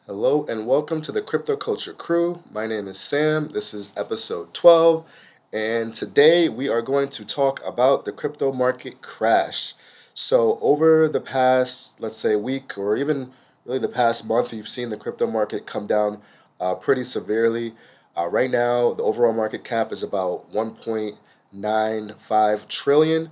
Hello and welcome to the Crypto Culture Crew. My name is Sam. This is episode 12. And today we are going to talk about the crypto market crash. So, over the past, let's say, week or even really the past month, you've seen the crypto market come down pretty severely. Right now, the overall market cap is about 1.95 trillion,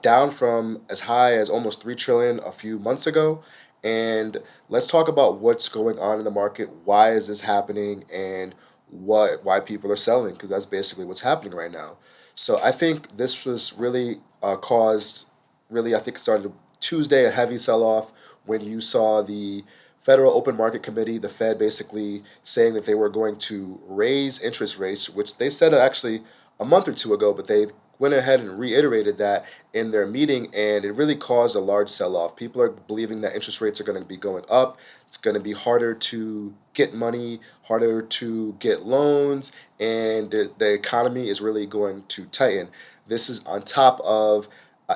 down from as high as almost 3 trillion a few months ago. And let's talk about what's going on in the market. Why is this happening, and why people are selling? Because that's basically what's happening right now. So I think this was really caused. Really, I think it started Tuesday, a heavy sell-off when you saw the Federal Open Market Committee, the Fed, basically saying that they were going to raise interest rates, which they said actually a month or two ago, but they went ahead and reiterated that in their meeting, and it really caused a large sell-off. People are believing that interest rates are going to be going up. It's going to be harder to get money, harder to get loans, and the economy is really going to tighten. This is on top of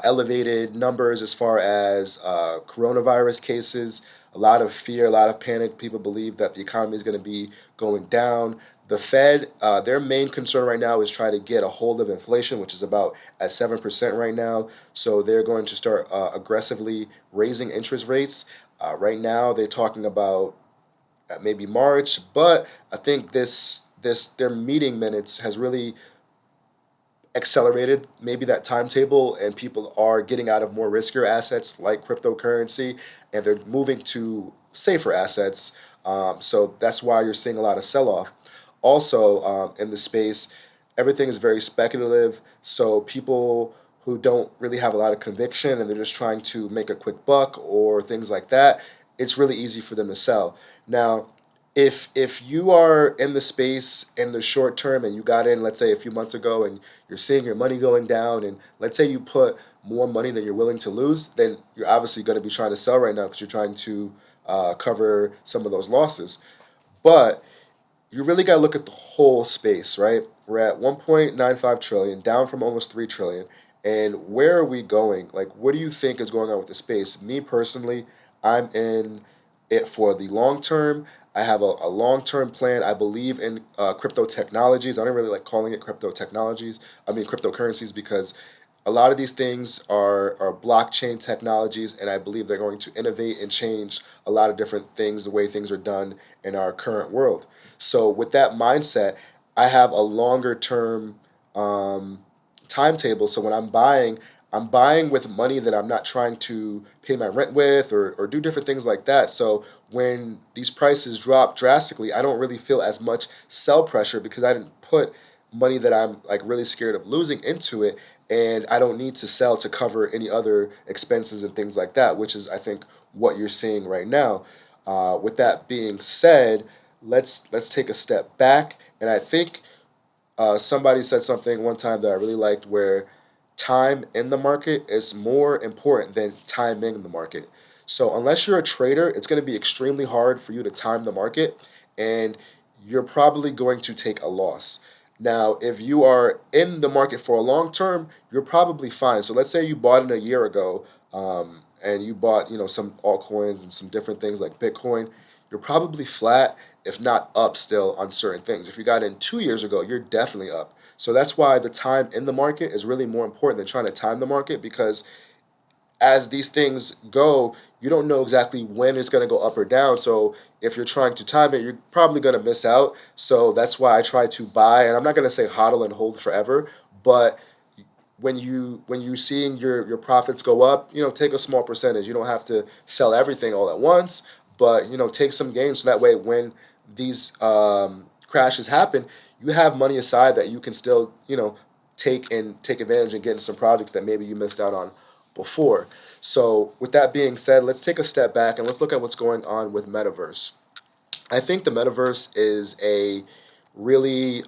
elevated numbers as far as coronavirus cases. A lot of fear, a lot of panic. People believe that the economy is going to be going down. The Fed, their main concern right now is trying to get a hold of inflation, which is about at 7% right now. So they're going to start aggressively raising interest rates. Right now, they're talking about maybe March, but I think this their meeting minutes has really accelerated maybe that timetable, and people are getting out of more riskier assets like cryptocurrency, and they're moving to safer assets. So that's why you're seeing a lot of sell-off. Also, in the space, everything is very speculative. So people who don't really have a lot of conviction and they're just trying to make a quick buck or things like that, it's really easy for them to sell. Now, if you are in the space in the short term and you got in, let's say a few months ago, and you're seeing your money going down, and let's say you put more money than you're willing to lose, then you're obviously going to be trying to sell right now because you're trying to cover some of those losses. But you really got to look at the whole space, right? We're at 1.95 trillion, down from almost 3 trillion. And where are we going? Like, what do you think is going on with the space? Me personally, I'm in it for the long term. I have a long term plan. I believe in crypto technologies. I don't really like calling it crypto technologies. I mean, cryptocurrencies, because a lot of these things are blockchain technologies, and I believe they're going to innovate and change a lot of different things, the way things are done in our current world. So, with that mindset, I have a longer term um, timetable. So, when I'm buying with money that I'm not trying to pay my rent with, or do different things like that. So, when these prices drop drastically, I don't really feel as much sell pressure because I didn't put money that I'm like really scared of losing into it, and I don't need to sell to cover any other expenses and things like that, which is, I think, what you're seeing right now. With that being said, let's take a step back, and I think somebody said something one time that I really liked, where time in the market is more important than timing the market. So unless you're a trader, it's going to be extremely hard for you to time the market, and you're probably going to take a loss. Now, if you are in the market for a long term, you're probably fine. So let's say you bought in a year ago, and you bought some altcoins and some different things like Bitcoin. You're probably flat, if not up still on certain things. If you got in 2 years ago, you're definitely up. So that's why the time in the market is really more important than trying to time the market, because as these things go, you don't know exactly when it's going to go up or down. So if you're trying to time it, you're probably going to miss out. So that's why I try to buy, and I'm not going to say hodl and hold forever, but when you seeing your profits go up, take a small percentage. You don't have to sell everything all at once, but take some gains, so that way when these crashes happen, you have money aside that you can still take advantage and get in some projects that maybe you missed out on before. So with that being said, let's take a step back and let's look at what's going on with Metaverse. I think the Metaverse is a really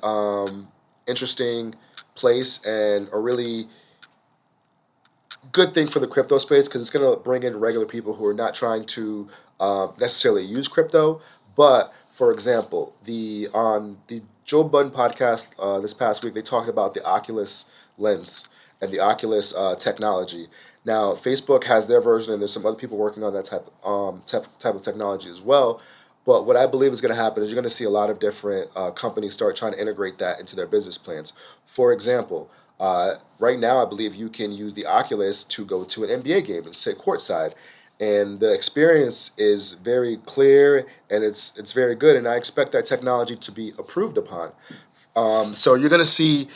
interesting place, and a really good thing for the crypto space, because it's going to bring in regular people who are not trying to necessarily use crypto. But for example, the on the Joe Budden podcast this past week, they talked about the Oculus lens and the Oculus technology. Now, Facebook has their version, and there's some other people working on that type of technology as well. But what I believe is going to happen is you're going to see a lot of different companies start trying to integrate that into their business plans. For example, right now I believe you can use the Oculus to go to an NBA game and sit courtside, and the experience is very clear and it's very good. And I expect that technology to be approved upon. So you're going to see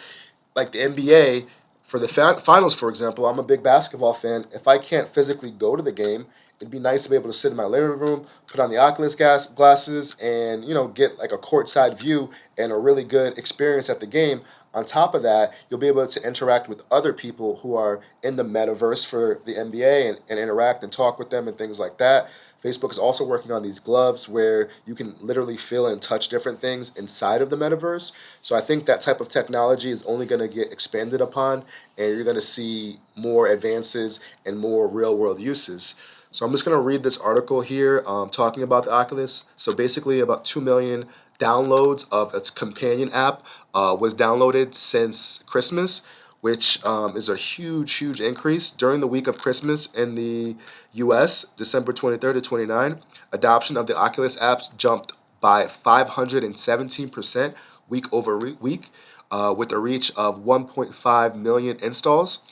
like the NBA for the finals, for example. I'm a big basketball fan. If I can't physically go to the game, it'd be nice to be able to sit in my living room, put on the Oculus glasses, and get like a courtside view and a really good experience at the game. On top of that, you'll be able to interact with other people who are in the metaverse for the NBA and interact and talk with them and things like that. Facebook is also working on these gloves where you can literally feel and touch different things inside of the metaverse. So I think that type of technology is only going to get expanded upon, and you're going to see more advances and more real world uses. So I'm just going to read this article here talking about the Oculus. So basically, about 2 million downloads of its companion app was downloaded since Christmas, which is a huge, huge increase. During the week of Christmas in the US, December 23rd to 29, adoption of the Oculus apps jumped by 517% week over week, with a reach of 1.5 million installs.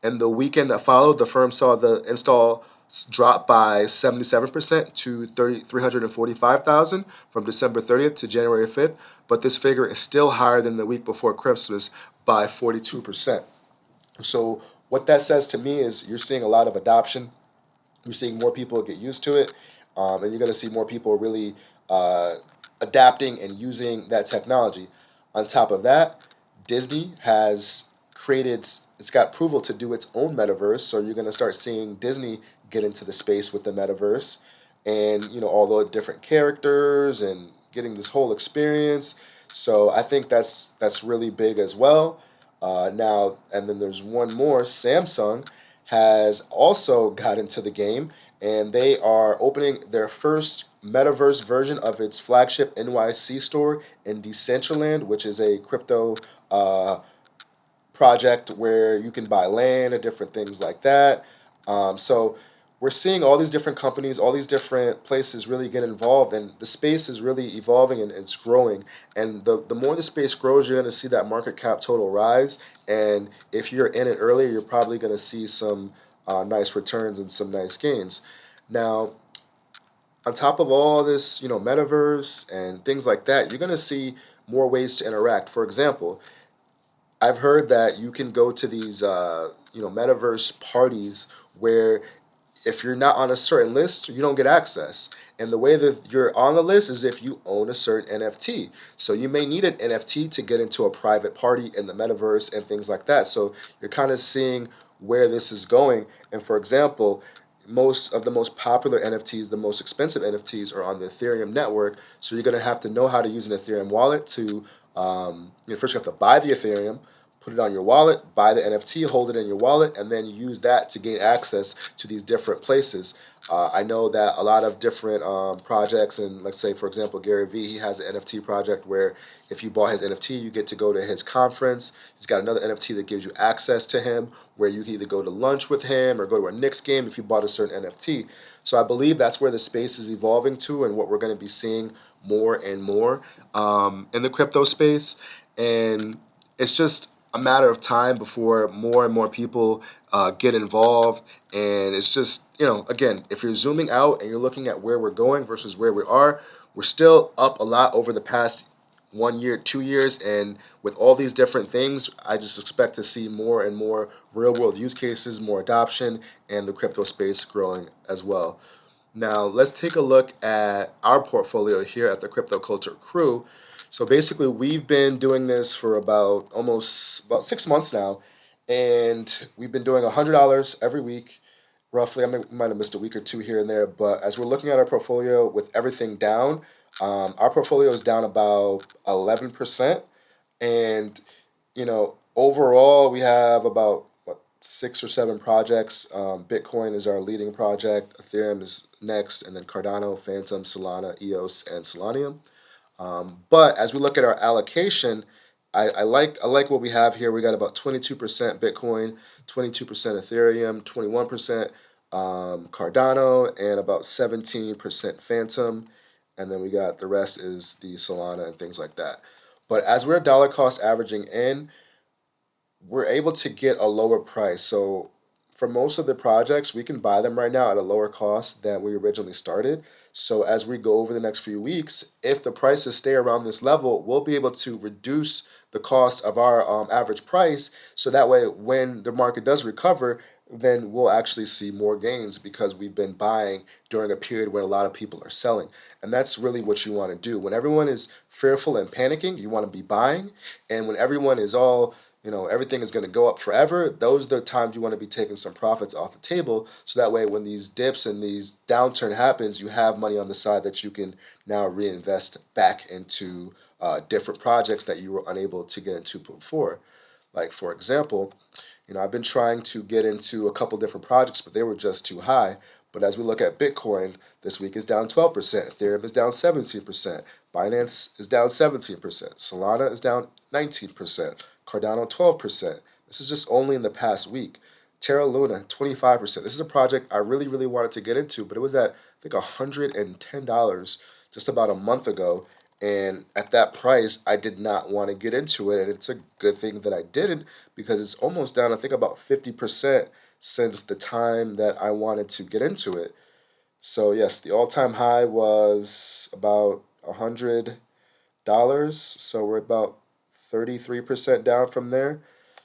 And the weekend that followed, the firm saw the install drop by 77% to 345,000 from December 30th to January 5th, but this figure is still higher than the week before Christmas by 42%. So what that says to me is you're seeing a lot of adoption. You're seeing more people get used to it, and you're going to see more people really uh, adapting and using that technology. On top of that, Disney has created, it's got approval to do its own metaverse. So you're going to start seeing Disney get into the space with the metaverse, and all the different characters and getting this whole experience. So I think that's really big as well. Now, and then there's one more. Samsung has also got into the game, and they are opening their first metaverse version of its flagship NYC store in Decentraland, which is a crypto uh, project where you can buy land and different things like that. So we're seeing all these different companies, all these different places really get involved, and the space is really evolving and it's growing. And the more the space grows, you're going to see that market cap total rise. And if you're in it early, you're probably going to see some nice returns and some nice gains. Now, on top of all this, metaverse and things like that, you're going to see more ways to interact. For example, I've heard that you can go to these, metaverse parties where if you're not on a certain list, you don't get access. And the way that you're on the list is if you own a certain NFT. So you may need an NFT to get into a private party in the metaverse and things like that. So you're kind of seeing where this is going. And for example, most of the most popular NFTs, the most expensive NFTs, are on the Ethereum network. So you're going to have to know how to use an Ethereum wallet to, first you have to buy the Ethereum, put it on your wallet, buy the NFT, hold it in your wallet, and then use that to gain access to these different places. I know that a lot of different projects, and let's say, for example, Gary Vee, he has an NFT project where if you bought his NFT, you get to go to his conference. He's got another NFT that gives you access to him, where you can either go to lunch with him or go to a Knicks game if you bought a certain NFT. So I believe that's where the space is evolving to, and what we're going to be seeing more and more in the crypto space. And it's just a matter of time before more and more people get involved. And it's just, again, if you're zooming out and you're looking at where we're going versus where we are, we're still up a lot over the past 1 year, 2 years. And with all these different things, I just expect to see more and more real world use cases, more adoption, and the crypto space growing as well. Now, let's take a look at our portfolio here at the Crypto Culture Crew. So basically, we've been doing this for about 6 months now, and we've been doing $100 every week, roughly. Might have missed a week or two here and there, but as we're looking at our portfolio with everything down, our portfolio is down about 11%, and overall, we have about what 6 or 7 projects. Bitcoin is our leading project. Ethereum is next, and then Cardano, Phantom, Solana, EOS, and Solanium. But as we look at our allocation, I like what we have here. We got about 22% Bitcoin, 22% Ethereum, 21% Cardano, and about 17% Phantom. and then we got the rest is the Solana and things like that. But as we're dollar cost averaging in, we're able to get a lower price. So for most of the projects, we can buy them right now at a lower cost than we originally started. So as we go over the next few weeks, if the prices stay around this level, we'll be able to reduce the cost of our average price. So that way, when the market does recover, then we'll actually see more gains because we've been buying during a period where a lot of people are selling. And that's really what you want to do. When everyone is fearful and panicking, you want to be buying. And when everyone is all everything is going to go up forever, those are the times you want to be taking some profits off the table. So that way, when these dips and these downturn happens, you have money on the side that you can now reinvest back into different projects that you were unable to get into before. Like, for example, I've been trying to get into a couple different projects, but they were just too high. But as we look at Bitcoin, this week is down 12%, Ethereum is down 17%, Binance is down 17%, Solana is down 19%, Cardano 12%. This is just only in the past week. Terra Luna 25%. This is a project I really, really wanted to get into, but it was at I think $110 just about a month ago. And at that price, I did not want to get into it. And it's a good thing that I didn't because it's almost down, I think, about 50% since the time that I wanted to get into it. So, yes, the all time high was about $100. So, we're about 33% down from there.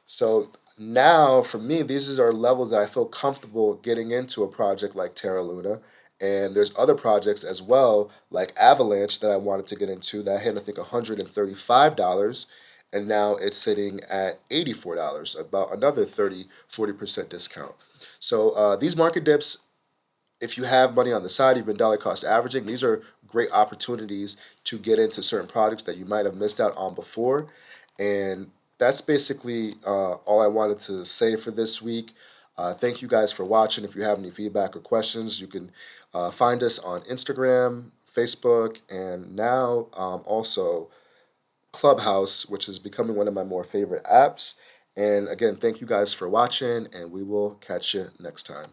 So, now for me, these are levels that I feel comfortable getting into a project like Terra Luna. And there's other projects as well, like Avalanche, that I wanted to get into that hit, I think, $135. And now it's sitting at $84, about another 30-40% discount. So these market dips, if you have money on the side, you've been dollar cost averaging, these are great opportunities to get into certain projects that you might have missed out on before. And that's basically all I wanted to say for this week. Thank you guys for watching. If you have any feedback or questions, you can find us on Instagram, Facebook, and now also Clubhouse, which is becoming one of my more favorite apps. And again, thank you guys for watching, and we will catch you next time.